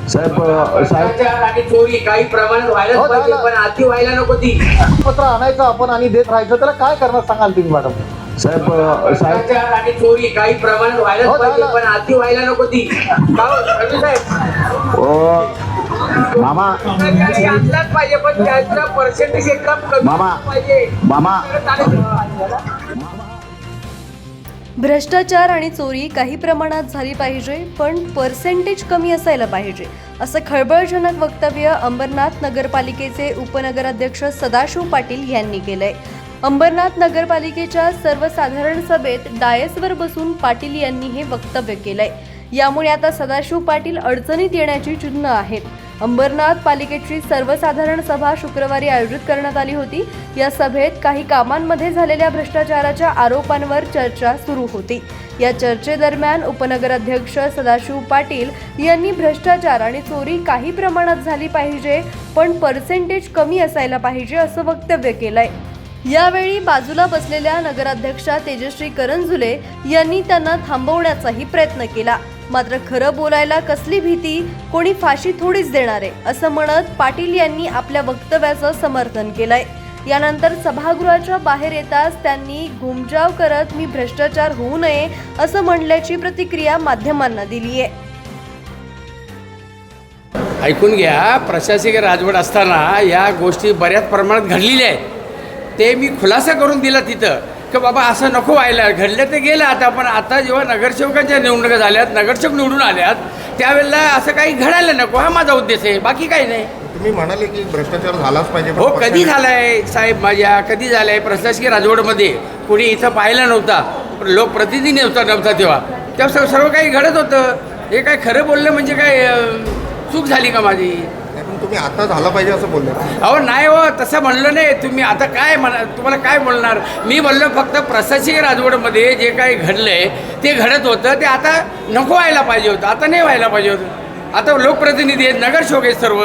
भ्रष्टाचार आणि चोरी काही प्रमाणात व्हायलाच पाहिजे, पण अति व्हायला नको ती. पत्र आणायचं आपण आणि देत राहायचं, त्याला काय करणार सांगाल तुम्ही मॅडम? भ्रष्टाचार आणि चोरी काही प्रमाणात व्हायलाच पाहिजे, पण अति व्हायला नको ती. का हो, रवी साहेब? मामा आणलाच पाहिजे, पण त्याचा पर्सेंटेज एकदम कमी पाहिजे. भ्रष्टाचार आणि चोरी काही प्रमाणात झाली पाहिजे, पण पर्सेंटेज कमी असायला पाहिजे, असं खळबळजनक वक्तव्य अंबरनाथ नगरपालिकेचे उपनगराध्यक्ष सदाशिव पाटील यांनी केलंय. अंबरनाथ नगरपालिकेच्या सर्वसाधारण सभेत डायसवर बसून पाटील यांनी हे वक्तव्य केलंय. यामुळे आता सदाशिव पाटील अडचणीत येण्याची चिन्ह आहेत. अंबरनाथ पालिकेची सर्वसाधारण सभा शुक्रवारी आयोजित करण्यात आली होती. या सभेत काही कामांमध्ये झालेल्या भ्रष्टाचाराच्या आरोपांवर चर्चा सुरू होती. या चर्चेदरम्यान उपनगराध्यक्ष सदाशिव पाटील यांनी भ्रष्टाचार आणि चोरी काही प्रमाणात झाली पाहिजे, पण पर्सेंटेज कमी असायला पाहिजे असं वक्तव्य केलंय. यावेळी बाजूला बसलेल्या नगराध्यक्षा तेजश्री करंजुले यांनी त्यांना थांबवण्याचाही प्रयत्न केला. मात्र खरं बोलायला कसली भीती, कोणी फाशी थोडीच देणार आहे असं म्हणत पाटील यांनी आपल्या वक्तव्याचं समर्थन केलंय. यानंतर सभागृहाच्या बाहेर येताच त्यांनी घुमजाव करत मी भ्रष्टाचार होऊ नये असं म्हणल्याची प्रतिक्रिया माध्यमांना दिली आहे. ऐकून घ्या, प्रशासकीय राजवट असताना या गोष्टी बऱ्याच प्रमाणात घडलेल्या आहेत. ते मी खुलासा करून दिला तिथं की बाबा असं नको व्हायला. घडलं ते गेलं आता, पण आता जेव्हा नगरसेवकांच्या निवडणुका झाल्यात, नगरसेवक निवडून आल्यात, त्यावेळेला असं काही घडायला नको, हा माझा उद्देश आहे, बाकी काही नाही. तुम्ही म्हणाले की भ्रष्टाचार झालाच पाहिजे. हो, कधी झालाय साहेब, माझ्या कधी झालाय? प्रशासकीय राजवटमध्ये कोणी इथं पाहिला नव्हता, लोकप्रतिनिधी नव्हता तेव्हा सर्व काही घडत होतं. हे काय खरं बोललं म्हणजे काय चूक झाली का माझी? तुम्ही आता झाला पाहिजे असं बोलले. अहो नाही हो, तसं म्हणलं नाही. तुम्ही आता काय तुम्हाला काय बोलणार? मी बोललो फक्त प्रशासकीय राजवटमध्ये जे काही घडलंय ते घडत होतं, ते आता नको व्हायला पाहिजे होतं, आता नाही व्हायला पाहिजे होतं. आता लोकप्रतिनिधी आहेत, नगरसेवक आहेत सर्व.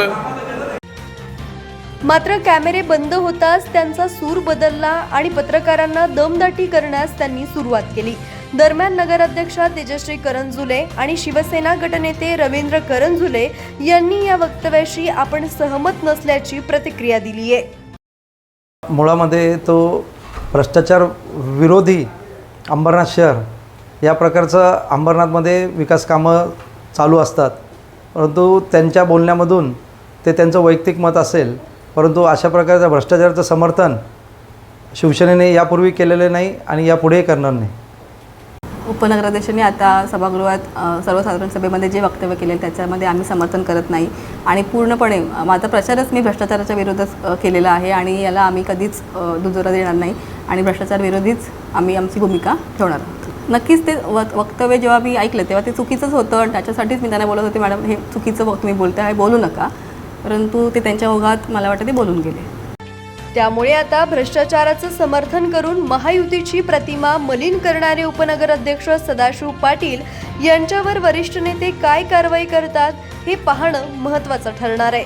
मात्र कॅमेरे बंद होताच त्यांचा सूर बदलला आणि पत्रकारांना दमदाटी करण्यास त्यांनी सुरुवात केली. दरम्यान नगराध्यक्षा तेजश्री करंजुले आणि शिवसेना गटनेते रवींद्र करंजुले यांनी या वक्तव्याशी आपण सहमत नसल्याची प्रतिक्रिया दिली आहे. मुळामध्ये तो भ्रष्टाचार विरोधी अंबरनाथ शहर या प्रकारचं अंबरनाथमध्ये विकास कामं चालू असतात, परंतु त्यांच्या बोलण्यामधून ते त्यांचं वैयक्तिक मत असेल, परंतु अशा प्रकारचं भ्रष्टाचाराचं समर्थन शिवसेनेने यापूर्वी केलेले नाही आणि यापुढेही करणार नाही. उपनगराध्यक्षांनी आता सभागृहात सर्वसाधारण सभेमध्ये जे वक्तव्य केले त्याच्यामध्ये आम्ही समर्थन करत नाही आणि पूर्णपणे माझा प्रचारच मी भ्रष्टाचाराच्या विरोधात केलेला आहे आणि याला आम्ही कधीच दुजोरा देणार नाही आणि भ्रष्टाचार विरोधीच आम्ही आमची भूमिका ठेवणार आहोत. नक्कीच ते वक्तव्य जेव्हा मी ऐकलं तेव्हा ते चुकीचंच होतं आणि त्याच्यासाठीच मी त्यांना बोलत होते, मॅडम हे चुकीचं तुम्ही बोलता आहे, बोलू नका. परंतु ते त्यांच्या ओघात मला वाटतं ते बोलून गेले. त्यामुळे आता भ्रष्टाचाराचं समर्थन करून महायुतीची प्रतिमा मलिन करणारे उपनगराध्यक्ष सदाशिव पाटील यांच्यावर वरिष्ठ नेते काय कारवाई करतात हे पाहणं महत्त्वाचं ठरणार आहे.